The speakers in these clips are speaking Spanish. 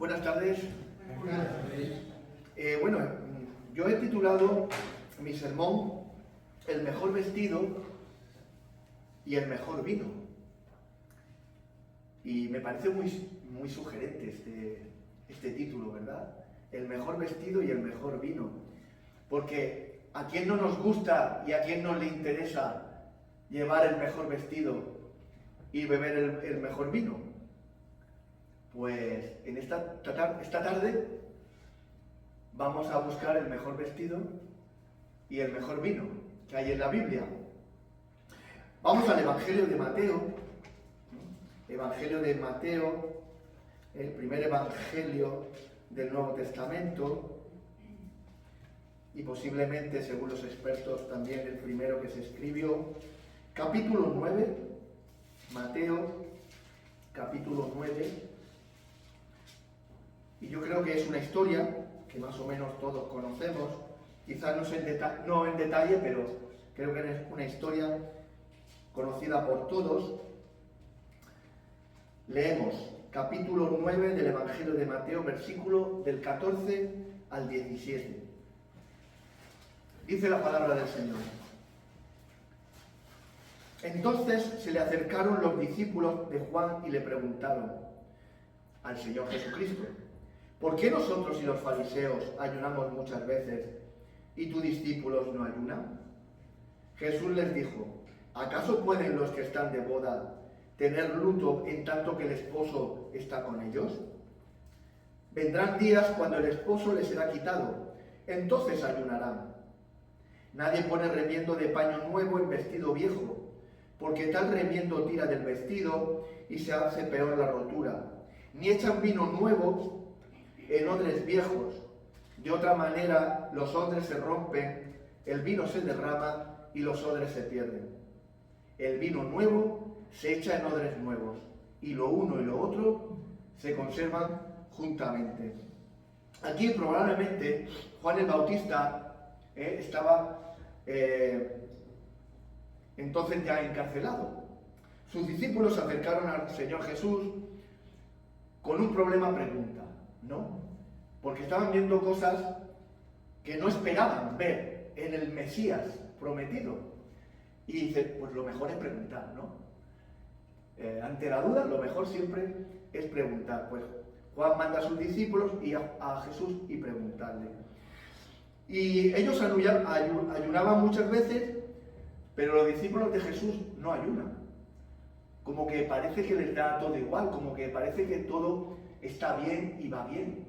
Buenas tardes. Bueno, yo he titulado mi sermón El mejor vestido y el mejor vino. Y me parece muy sugerente este título, ¿verdad? El mejor vestido y el mejor vino. Porque ¿a quién no nos gusta y a quién no le interesa llevar el mejor vestido y beber el mejor vino? Pues en esta tarde vamos a buscar el mejor vestido y el mejor vino que hay en la Biblia. Vamos al Evangelio de Mateo. Evangelio de Mateo, el primer evangelio del Nuevo Testamento y posiblemente, según los expertos, también el primero que se escribió. Capítulo 9, Mateo, capítulo 9. Y yo creo que es una historia que más o menos todos conocemos, quizás no en detalle, pero creo que es una historia conocida por todos. Leemos capítulo 9 del Evangelio de Mateo, versículo del 14 al 17. Dice la palabra del Señor. Entonces se le acercaron los discípulos de Juan y le preguntaron al Señor Jesucristo: ¿por qué nosotros y los fariseos ayunamos muchas veces y tus discípulos no ayunan? Jesús les dijo: ¿acaso pueden los que están de boda tener luto en tanto que el esposo está con ellos? Vendrán días cuando el esposo les será quitado, entonces ayunarán. Nadie pone remiendo de paño nuevo en vestido viejo, porque tal remiendo tira del vestido y se hace peor la rotura. Ni echan vino nuevo en odres viejos. De otra manera, los odres se rompen, el vino se derrama y los odres se pierden. El vino nuevo se echa en odres nuevos, y lo uno y lo otro se conservan juntamente. Aquí probablemente Juan el Bautista estaba entonces ya encarcelado. Sus discípulos se acercaron al Señor Jesús con un problema pregunta, ¿no? Porque estaban viendo cosas que no esperaban ver en el Mesías prometido. Y dice, pues lo mejor es preguntar, ¿no? Ante la duda, lo mejor siempre es preguntar. Pues Juan manda a sus discípulos y a Jesús y preguntarle. Y ellos ayunaban muchas veces, pero los discípulos de Jesús no ayunan. Como que parece que les da todo igual, como que parece que todo está bien y va bien.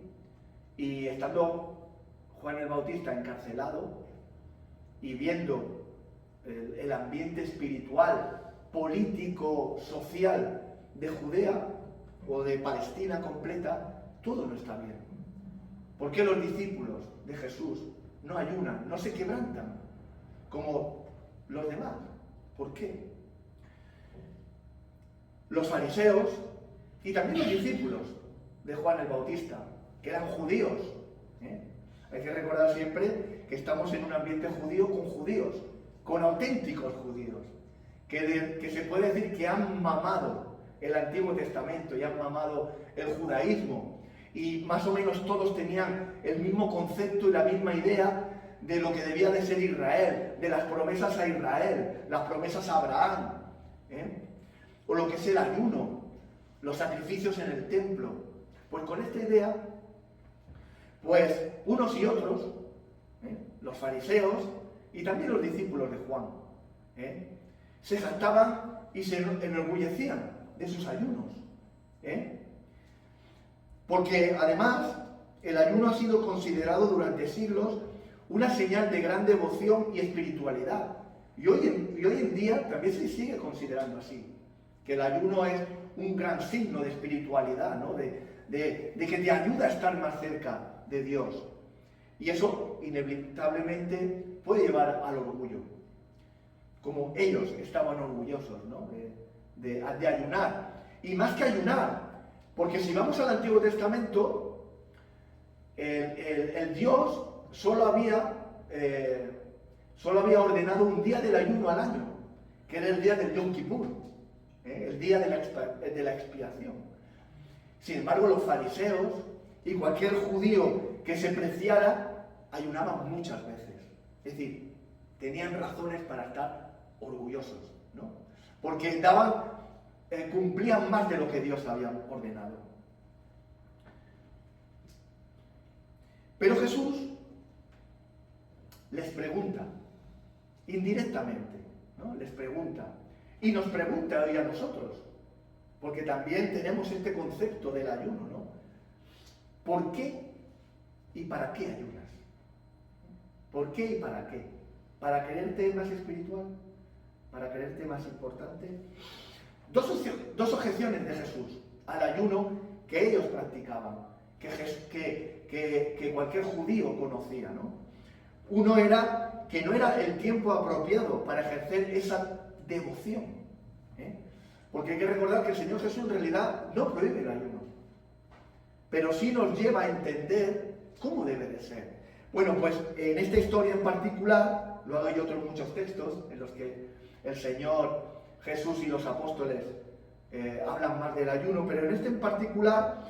Y estando Juan el Bautista encarcelado y viendo el ambiente espiritual, político, social de Judea o de Palestina completa, todo no está bien. ¿Por qué los discípulos de Jesús no ayunan, no se quebrantan como los demás? ¿Por qué? Los fariseos y también los discípulos de Juan el Bautista, que eran judíos. Hay que recordar siempre que estamos en un ambiente judío con judíos, con auténticos judíos, que se puede decir que han mamado el Antiguo Testamento y han mamado el judaísmo, y más o menos todos tenían el mismo concepto y la misma idea de lo que debía de ser Israel, de las promesas a Israel, las promesas a Abraham, o lo que es el ayuno, los sacrificios en el templo. Pues con esta idea, pues unos y otros, los fariseos y también los discípulos de Juan, se jactaban y se enorgullecían de sus ayunos. Porque además el ayuno ha sido considerado durante siglos una señal de gran devoción y espiritualidad. Y hoy en día también se sigue considerando así, que el ayuno es un gran signo de espiritualidad, ¿no? de que te ayuda a estar más cerca de Dios. Y eso inevitablemente puede llevar al orgullo, como ellos estaban orgullosos, ¿no? de ayunar. Y más que ayunar, porque si vamos al Antiguo Testamento, el Dios solo había ordenado un día del ayuno al año, que era el día del Yom Kippur, el día de la expiación. Sin embargo, los fariseos y cualquier judío que se preciara ayunaba muchas veces. Es decir, tenían razones para estar orgullosos, ¿no? Porque cumplían más de lo que Dios había ordenado. Pero Jesús les pregunta, indirectamente, ¿no? Les pregunta, y nos pregunta hoy a nosotros, porque también tenemos este concepto del ayuno, ¿no? ¿Por qué y para qué ayunas? ¿Por qué y para qué? ¿Para quererte más espiritual? ¿Para quererte más importante? Dos objeciones de Jesús al ayuno que ellos practicaban, que cualquier judío conocía, ¿no? Uno era que no era el tiempo apropiado para ejercer esa devoción, ¿eh? Porque hay que recordar que el Señor Jesús en realidad no prohíbe el ayuno, pero sí nos lleva a entender cómo debe de ser. Bueno, pues en esta historia en particular, luego hay otros muchos textos en los que el Señor Jesús y los apóstoles hablan más del ayuno, pero en este en particular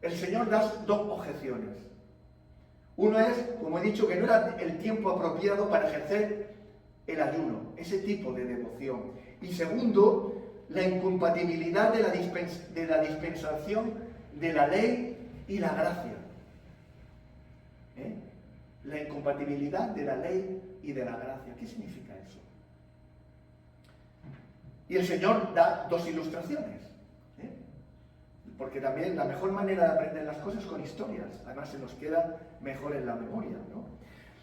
el Señor da dos objeciones. Uno es, como he dicho, que no era el tiempo apropiado para ejercer el ayuno, ese tipo de devoción. Y segundo, la incompatibilidad de la dispensación de la ley y la gracia. La incompatibilidad de la ley y de la gracia. ¿Qué significa eso? Y el Señor da dos ilustraciones. Porque también la mejor manera de aprender las cosas es con historias. Además se nos queda mejor en la memoria, ¿no?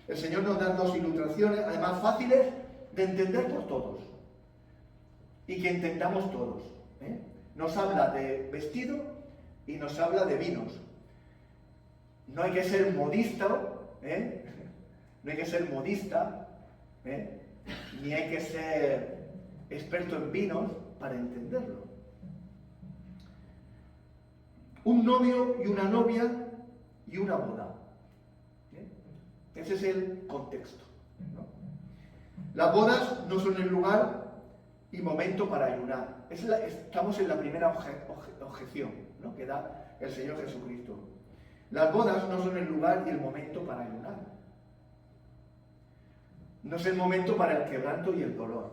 El Señor nos da dos ilustraciones, además fáciles de entender por todos. Y que entendamos todos. Nos habla de vestido y nos habla de vinos. No hay que ser modista, no hay que ser modista, ni hay que ser experto en vinos para entenderlo. Un novio y una novia y una boda. Ese es el contexto, ¿no? Las bodas no son el lugar y momento para ayunar. Estamos en la primera objeción, ¿no?, que da el Señor Jesucristo. Las bodas no son el lugar y el momento para ayunar. No es el momento para el quebranto y el dolor.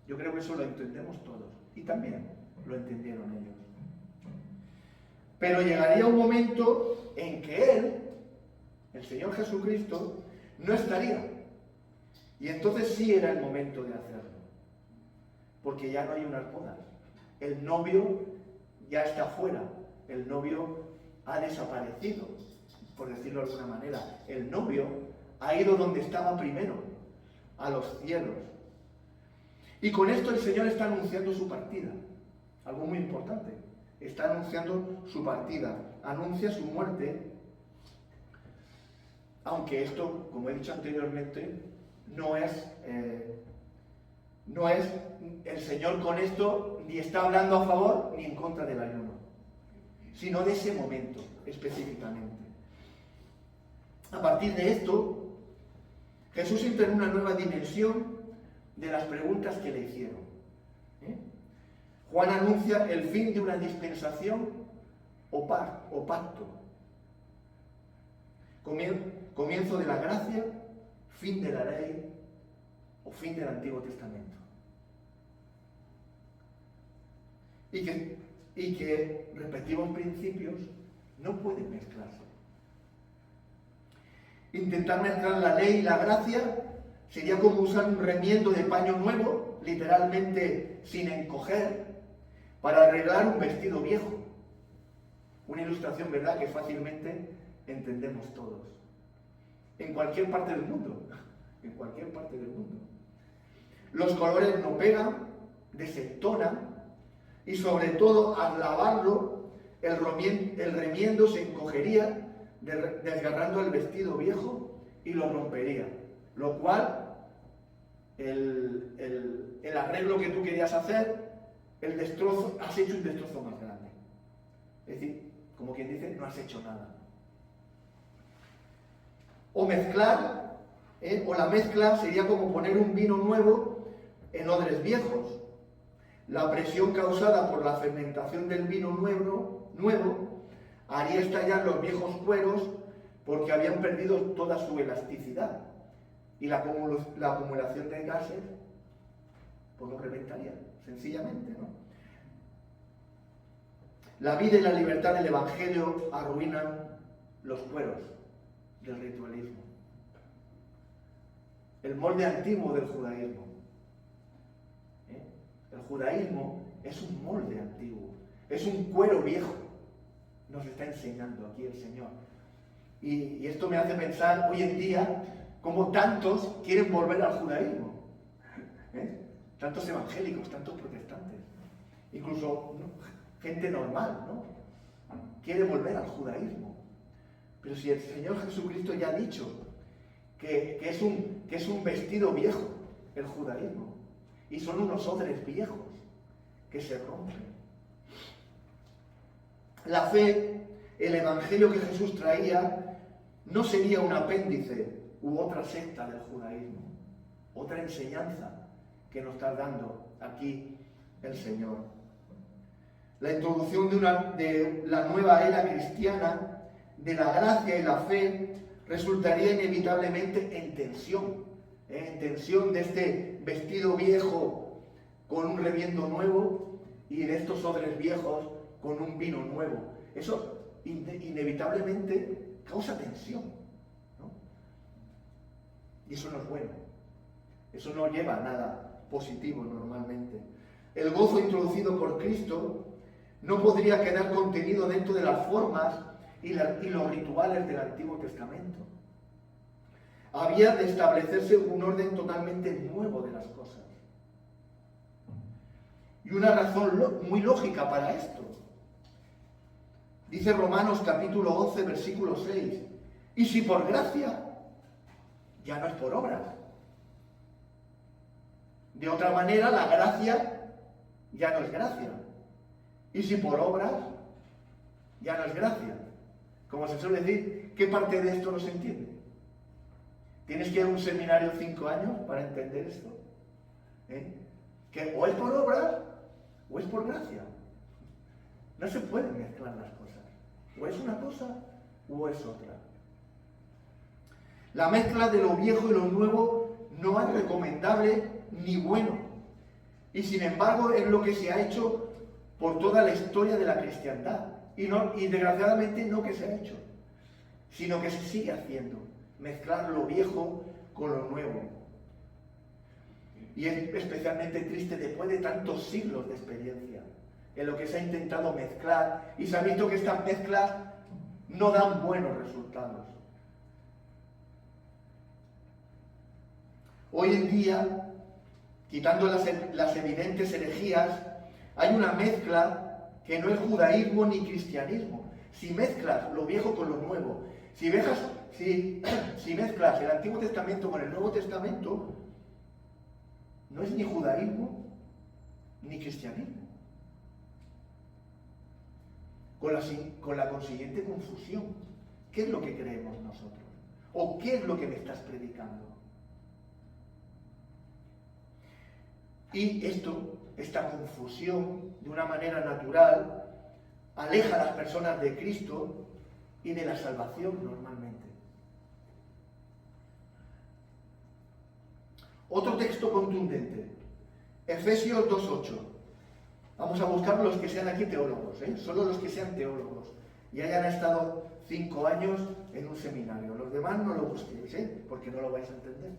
Yo creo que eso lo entendemos todos. Y también lo entendieron ellos. Pero llegaría un momento en que Él, el Señor Jesucristo, no estaría. Y entonces sí era el momento de hacerlo. Porque ya no hay unas bodas. El novio ya está fuera. El novio ha desaparecido, por decirlo de alguna manera. El novio ha ido donde estaba primero, a los cielos. Y con esto el Señor está anunciando su partida. Algo muy importante. Está anunciando su partida. Anuncia su muerte. Aunque esto, como he dicho anteriormente, no es el Señor con esto ni está hablando a favor ni en contra del ayuno, sino de ese momento específicamente. A partir de esto, Jesús entra en una nueva dimensión de las preguntas que le hicieron. Juan anuncia el fin de una dispensación o pacto. Comienzo de la gracia, fin de la ley o fin del Antiguo Testamento. Y que respectivos principios no pueden mezclarse. Intentar mezclar la ley y la gracia sería como usar un remiendo de paño nuevo, literalmente sin encoger, para arreglar un vestido viejo. Una ilustración, ¿verdad?, que fácilmente entendemos todos. En cualquier parte del mundo. En cualquier parte del mundo. Los colores no pegan, desentonan, y sobre todo al lavarlo, el remiendo se encogería, desgarrando el vestido viejo y lo rompería. Lo cual, el arreglo que tú querías hacer, el destrozo, has hecho un destrozo más grande. Es decir, como quien dice, no has hecho nada. O mezclar, o la mezcla sería como poner un vino nuevo en odres viejos. La presión causada por la fermentación del vino nuevo haría estallar los viejos cueros porque habían perdido toda su elasticidad. Y la acumulación de gases, pues los reventaría, sencillamente, ¿no? La vida y la libertad del Evangelio arruinan los cueros del ritualismo. El molde antiguo del judaísmo. El judaísmo es un molde antiguo, es un cuero viejo. Nos está enseñando aquí el Señor. Y esto me hace pensar hoy en día cómo tantos quieren volver al judaísmo. Tantos evangélicos, tantos protestantes, incluso gente normal, ¿no? Quiere volver al judaísmo. Pero si el Señor Jesucristo ya ha dicho que es un vestido viejo el judaísmo, y son unos odres viejos que se rompen. La fe, el evangelio que Jesús traía, no sería un apéndice u otra secta del judaísmo, otra enseñanza que nos está dando aquí el Señor. La introducción de la nueva era cristiana, de la gracia y la fe, resultaría inevitablemente en tensión de este vestido viejo con un remiendo nuevo y de estos odres viejos con un vino nuevo. Eso inevitablemente causa tensión, ¿no? Y eso no es bueno. Eso no lleva a nada positivo normalmente. El gozo introducido por Cristo no podría quedar contenido dentro de las formas y los rituales del Antiguo Testamento. Había de establecerse un orden totalmente nuevo de las cosas. Y una razón muy lógica para esto. Dice Romanos capítulo 11, versículo 6. Y si por gracia, ya no es por obras. De otra manera, la gracia ya no es gracia. Y si por obras, ya no es gracia. Como se suele decir, ¿qué parte de esto no se entiende? Tienes que ir a un seminario 5 años para entender esto. Que o es por obras o es por gracia. No se pueden mezclar las cosas. O es una cosa o es otra. La mezcla de lo viejo y lo nuevo no es recomendable ni bueno. Y sin embargo es lo que se ha hecho por toda la historia de la cristiandad. Y desgraciadamente no que se ha hecho, sino que se sigue haciendo. Mezclar lo viejo con lo nuevo. Y es especialmente triste después de tantos siglos de experiencia en lo que se ha intentado mezclar y se ha visto que estas mezclas no dan buenos resultados. Hoy en día, quitando las evidentes herejías, hay una mezcla que no es judaísmo ni cristianismo. Si mezclas lo viejo con lo nuevo, si mezclas el Antiguo Testamento con el Nuevo Testamento, no es ni judaísmo ni cristianismo. Con la consiguiente confusión. ¿Qué es lo que creemos nosotros? ¿O qué es lo que me estás predicando? Y esta confusión, de una manera natural, aleja a las personas de Cristo y de la salvación normalmente. Otro texto contundente, Efesios 2:8. Vamos a buscar los que sean aquí teólogos, solo los que sean teólogos y hayan estado 5 años en un seminario. Los demás no lo busquéis, porque no lo vais a entender,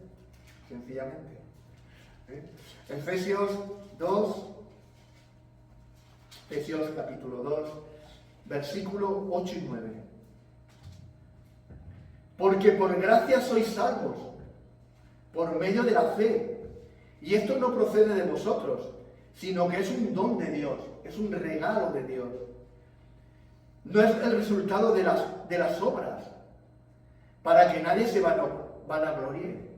sencillamente. Efesios 2, Efesios capítulo 2, versículo 8 y 9. Porque por gracia sois salvos, por medio de la fe. Y esto no procede de vosotros, sino que es un don de Dios, es un regalo de Dios. No es el resultado de las obras, para que nadie se vanagloríe.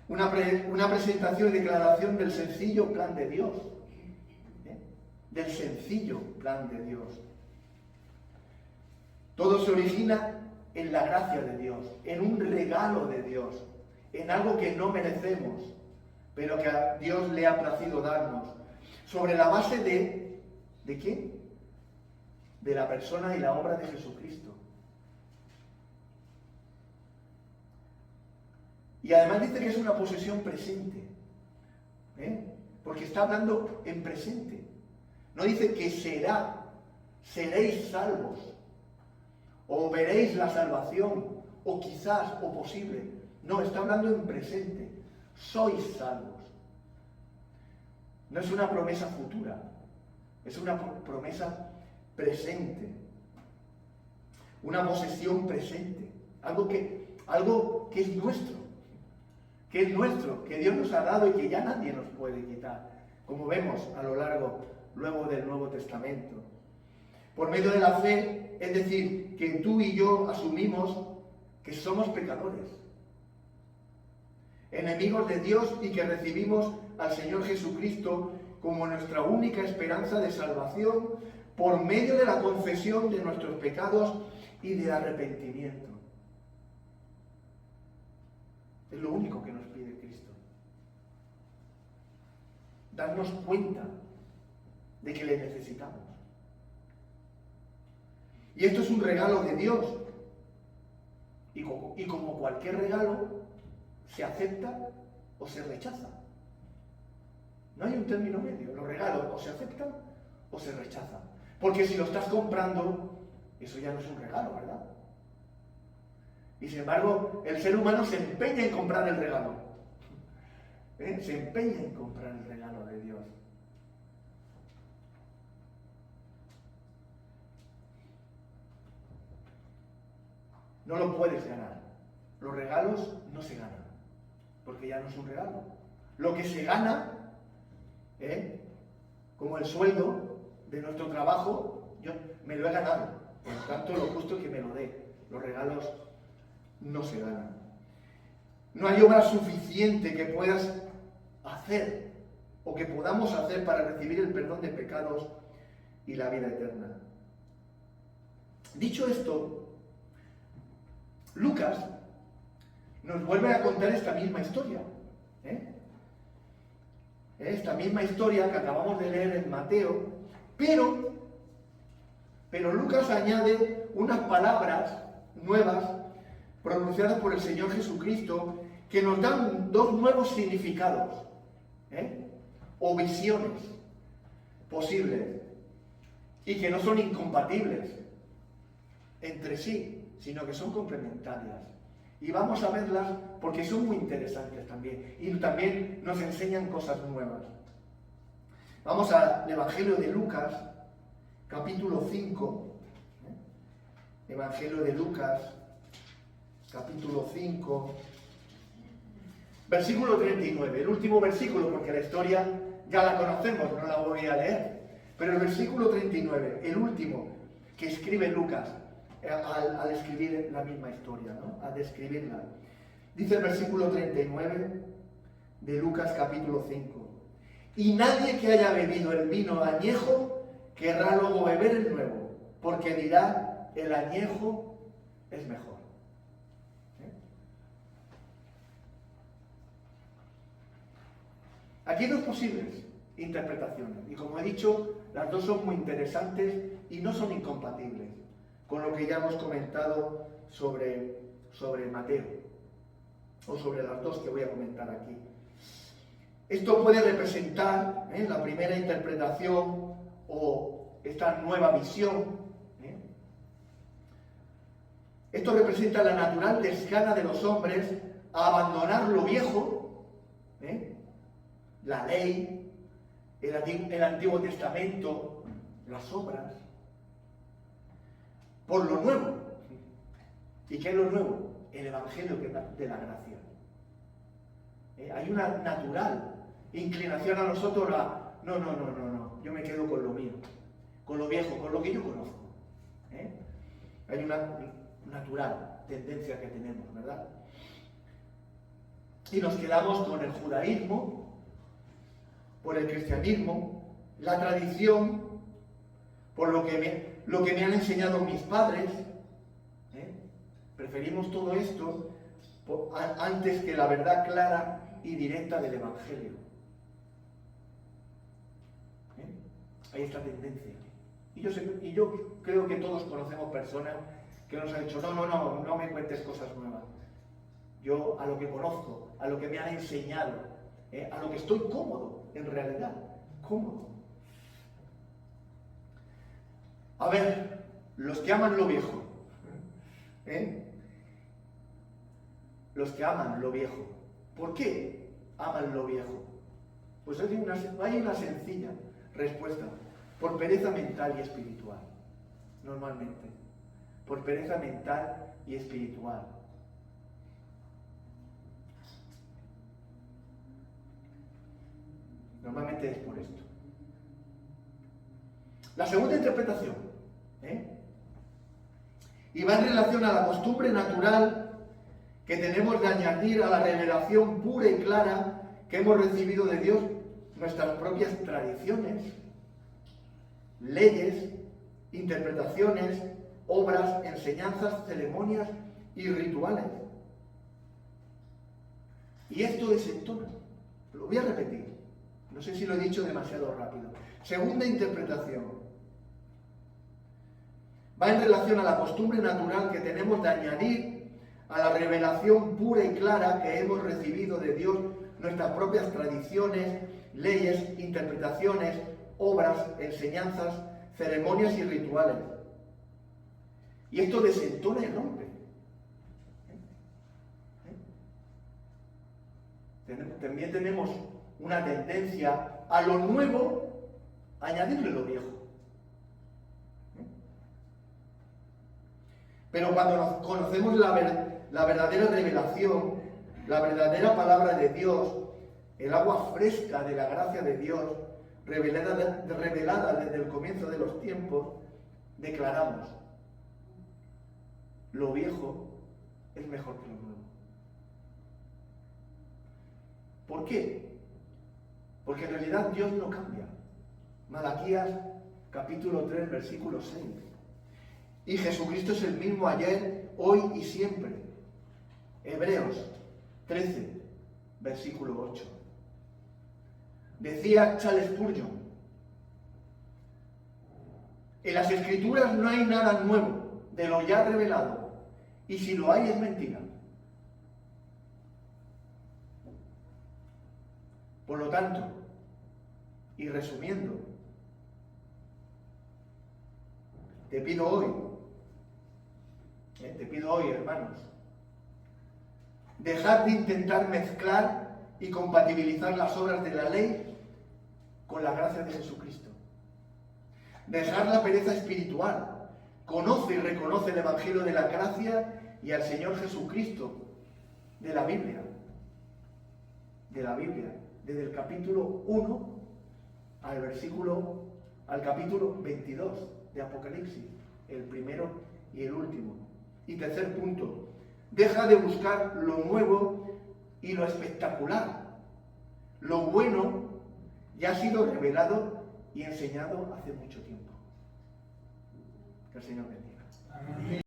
Una presentación y declaración del sencillo plan de Dios. Del sencillo plan de Dios. Todo se origina en la gracia de Dios, en un regalo de Dios, en algo que no merecemos, pero que a Dios le ha placido darnos. Sobre la base ¿de qué? de la persona y la obra de Jesucristo. Y además dice que es una posesión presente, porque está hablando en presente. No dice que seréis salvos, o veréis la salvación, o quizás, o posible. No, está hablando en presente. Sois salvos. No es una promesa futura, es una promesa presente. Una posesión presente. Algo que es nuestro. Que es nuestro, que Dios nos ha dado y que ya nadie nos puede quitar, como vemos a lo largo luego del Nuevo Testamento. Por medio de la fe, es decir, que tú y yo asumimos que somos pecadores, enemigos de Dios y que recibimos al Señor Jesucristo como nuestra única esperanza de salvación por medio de la confesión de nuestros pecados y de arrepentimiento. Es lo único que nos pide Cristo. Darnos cuenta de que le necesitamos. Y esto es un regalo de Dios. Y como cualquier regalo, se acepta o se rechaza. No hay un término medio. Los regalos o se aceptan o se rechazan. Porque si lo estás comprando, eso ya no es un regalo, ¿verdad? Y sin embargo, el ser humano se empeña en comprar el regalo. Se empeña en comprar el regalo de Dios. No lo puedes ganar. Los regalos no se ganan, porque ya no es un regalo. Lo que se gana, como el sueldo de nuestro trabajo, yo me lo he ganado. Por lo tanto, lo justo es que me lo dé. Los regalos no se ganan. No hay obra suficiente que puedas hacer o que podamos hacer para recibir el perdón de pecados y la vida eterna. Dicho esto, Lucas nos vuelve a contar esta misma historia. Esta misma historia que acabamos de leer en Mateo, pero Lucas añade unas palabras nuevas pronunciadas por el Señor Jesucristo que nos dan dos nuevos significados o visiones posibles y que no son incompatibles entre sí, sino que son complementarias. Y vamos a verlas porque son muy interesantes también y también nos enseñan cosas nuevas. Vamos al Evangelio de Lucas, capítulo 5. Evangelio de Lucas, capítulo 5, versículo 39, el último versículo, porque la historia ya la conocemos, no la voy a leer, pero el versículo 39, el último que escribe Lucas al escribir la misma historia, ¿no? Al describirla. Dice el versículo 39 de Lucas capítulo 5, y nadie que haya bebido el vino añejo querrá luego beber el nuevo, porque dirá, el añejo es mejor. Aquí hay dos posibles interpretaciones, y como he dicho, las dos son muy interesantes y no son incompatibles con lo que ya hemos comentado sobre Mateo, o sobre las dos que voy a comentar aquí. Esto puede representar la primera interpretación o esta nueva visión. Esto representa la natural desgana de los hombres a abandonar lo viejo, la ley, el Antiguo Testamento, las obras, por lo nuevo. ¿Y qué es lo nuevo? El Evangelio de la gracia. Hay una natural inclinación a nosotros a no, yo me quedo con lo mío, con lo viejo, con lo que yo conozco. Hay una natural tendencia que tenemos, ¿verdad? Y nos quedamos con el judaísmo, por el cristianismo, la tradición, por lo que me han enseñado mis padres. Preferimos todo esto antes que la verdad clara y directa del Evangelio. Hay esta tendencia. Y yo creo que todos conocemos personas que nos han dicho, no me cuentes cosas nuevas. Yo a lo que conozco, a lo que me han enseñado, a lo que estoy cómodo, en realidad, cómodo. A ver, los que aman lo viejo, los que aman lo viejo, ¿por qué aman lo viejo? Pues hay una sencilla respuesta, por pereza mental y espiritual, normalmente, por pereza mental y espiritual. Normalmente es por esto. La segunda interpretación, y va en relación a la costumbre natural que tenemos de añadir a la revelación pura y clara que hemos recibido de Dios nuestras propias tradiciones, leyes, interpretaciones, obras, enseñanzas, ceremonias y rituales. Y esto desentona. Lo voy a repetir. No sé si lo he dicho demasiado rápido. Segunda interpretación. Va en relación a la costumbre natural que tenemos de añadir a la revelación pura y clara que hemos recibido de Dios nuestras propias tradiciones, leyes, interpretaciones, obras, enseñanzas, ceremonias y rituales. Y esto desentona y rompe. También tenemos una tendencia a lo nuevo, a añadirle lo viejo. Pero cuando conocemos la verdadera revelación, la verdadera palabra de Dios, el agua fresca de la gracia de Dios, revelada desde el comienzo de los tiempos, declaramos: lo viejo es mejor que lo nuevo. ¿Por qué? Porque en realidad Dios no cambia. Malaquías capítulo 3, versículo 6. Y Jesucristo es el mismo ayer, hoy y siempre. Hebreos 13, versículo 8. Decía Charles Spurgeon: en las Escrituras no hay nada nuevo de lo ya revelado, y si lo hay es mentira. Por lo tanto, y resumiendo, te pido hoy, hermanos, dejad de intentar mezclar y compatibilizar las obras de la ley con la gracia de Jesucristo. Dejad la pereza espiritual. Conoce y reconoce el Evangelio de la gracia y al Señor Jesucristo de la Biblia. Desde el capítulo 1 al capítulo 22 de Apocalipsis, el primero y el último. Y tercer punto, deja de buscar lo nuevo y lo espectacular. Lo bueno ya ha sido revelado y enseñado hace mucho tiempo. Que el Señor bendiga. Amén.